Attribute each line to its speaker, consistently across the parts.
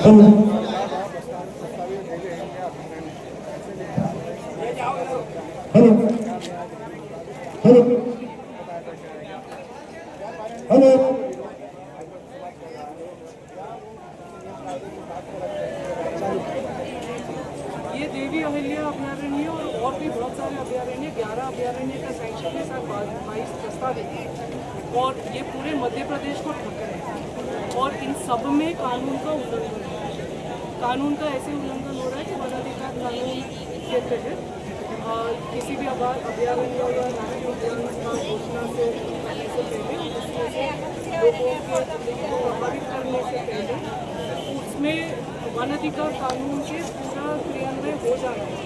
Speaker 1: Hello hello hello hello
Speaker 2: ये देवी अहिल्या अभयारण्य और भी बहुत सारे अभयारण्य 11 अभयारण्य का सैंक्शन के साथ 22 प्रस्तावित है और ये पूरे मध्य प्रदेश को ढक रहे हैं और इन सब में कानून का उल्लंघन हो रहा है। कानून का ऐसे उल्लंघन हो रहा है कि वन अधिकार कानून के तहत किसी भी अभयारण्य या राष्ट्रीय उद्यान का घोषणा से करने से पहले उसमें से लोगों को प्रभावित करने से पहले उसमें वन अधिकार कानून के पूरा क्रियान्वयन हो जाना है।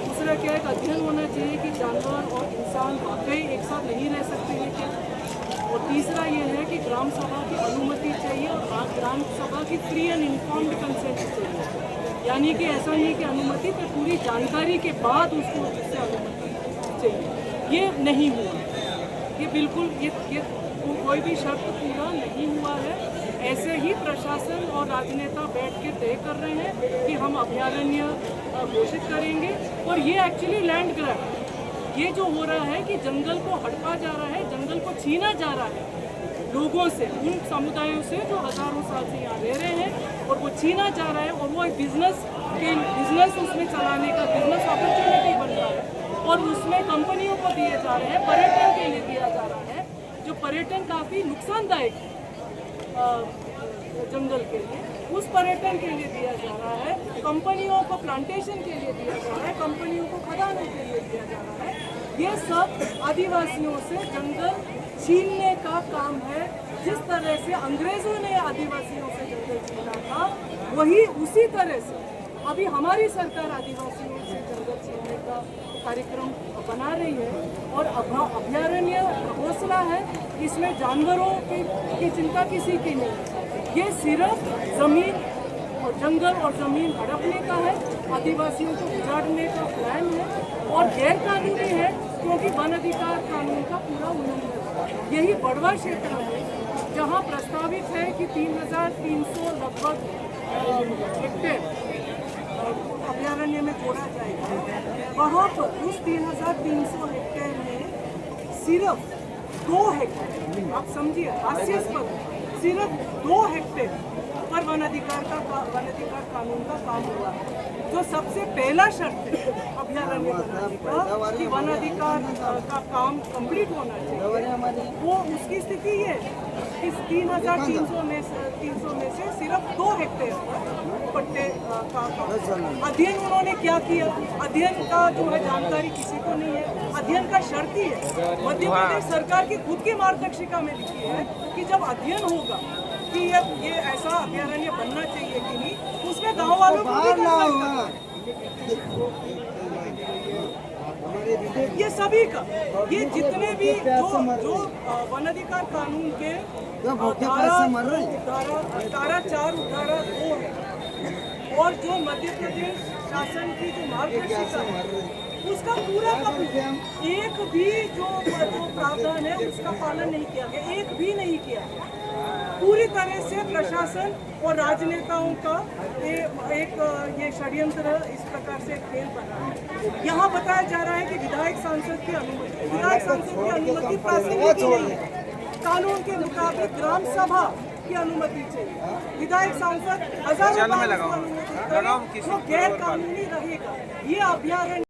Speaker 2: दूसरा क्या एक अध्ययन होना चाहिए कि जानवर और इंसान वाकई एक साथ नहीं रह सकते हैं क्या। और तीसरा ये है कि ग्राम सभा की अनुमति चाहिए और ग्राम सभा की फ्री एंड इन्फॉर्म्ड कंसेंट चाहिए। यानी कि ऐसा नहीं कि अनुमति पर पूरी जानकारी के बाद उसको उससे अनुमति चाहिए। ये नहीं हुआ, ये बिल्कुल ये कोई भी शर्त पूरा नहीं हुआ है। ऐसे ही प्रशासन और राजनेता बैठ के तय कर रहे हैं कि हम अभयारण्य घोषित करेंगे और ये एक्चुअली लैंड ग्रैब है। ये जो हो रहा है कि जंगल को हड़पा जा रहा है, जंगल को छीना जा रहा है लोगों से, उन समुदायों से जो हजारों साल से यहाँ रह रहे हैं और वो छीना जा रहा है और वो एक बिजनेस उसमें चलाने का बिजनेस अपॉर्चुनिटी बन रहा है और उसमें कंपनियों को दिए जा रहे हैं, पर्यटन के लिए दिया जा रहा है जो पर्यटन काफ़ी नुकसानदायक है जंगल के लिए, उस पर्यटन के लिए दिया जा रहा है, कंपनियों को प्लांटेशन के लिए दिया जा रहा है, कंपनियों को खदानों के लिए दिया जा रहा है। ये सब आदिवासियों से जंगल छीनने का काम है। जिस तरह से अंग्रेजों ने आदिवासियों से जंगल छीना था, वही उसी तरह से अभी हमारी सरकार आदिवासियों से जंगल छीनने का कार्यक्रम बना रही है और अभयारण्य घोषणा है। इसमें जानवरों की चिंता किसी की नहीं है। ये सिर्फ जमीन और जंगल और जमीन हड़पने का है, आदिवासियों को उजाड़ने का प्लान है और गैर कानूनी है क्योंकि वन अधिकार कानून का पूरा उल्लंघन है। यही बड़वा क्षेत्र है जहाँ प्रस्तावित है कि 3,300 लगभग हेक्टेयर अभयारण्य में जोड़ा जाएगा। वहाँ पर उस 3,300 हेक्टेयर में सिर्फ 2 हेक्टेयर, आप समझिए हास्यास्पद, सिर्फ 2 हेक्टेयर पर वन अधिकार कानून का काम हुआ है। जो सबसे पहला शर्त है अभयारण्य बनाने का कि वन अधिकार का काम कंप्लीट होना चाहिए, वो उसकी स्थिति ये इस 3,300 में से सिर्फ 2 हेक्टेयर पट्टे का अध्ययन उन्होंने क्या किया। अध्ययन का जो है जानकारी किसी को नहीं है। अध्ययन का शर्त ही है, मध्य प्रदेश सरकार की खुद की मार्गदर्शिका में लिखी है कि जब अध्ययन होगा कि ये ऐसा अभयारण्य बनना चाहिए कि नहीं, उसमें गांव वालों को ये सभी का, ये जितने भी जो वन अधिकार कानून के धारा 4 धारा 2 है और जो मध्य प्रदेश शासन की जो मार्गदर्शिका है उसका पूरा का एक भी जो प्रावधान है उसका पालन नहीं किया गया, एक भी नहीं किया। पूरी तरह से प्रशासन और राजनेताओं का एक ये षड्यंत्र इस प्रकार से खेल बना है। यहाँ बताया जा रहा है कि विधायक सांसद की अनुमति प्रासंगिक नहीं है। कानून के मुताबिक ग्राम सभा की अनुमति चाहिए। विधायक सांसद हजारों अनुमति गैर कानूनी रहेगा। ये अभयारण्य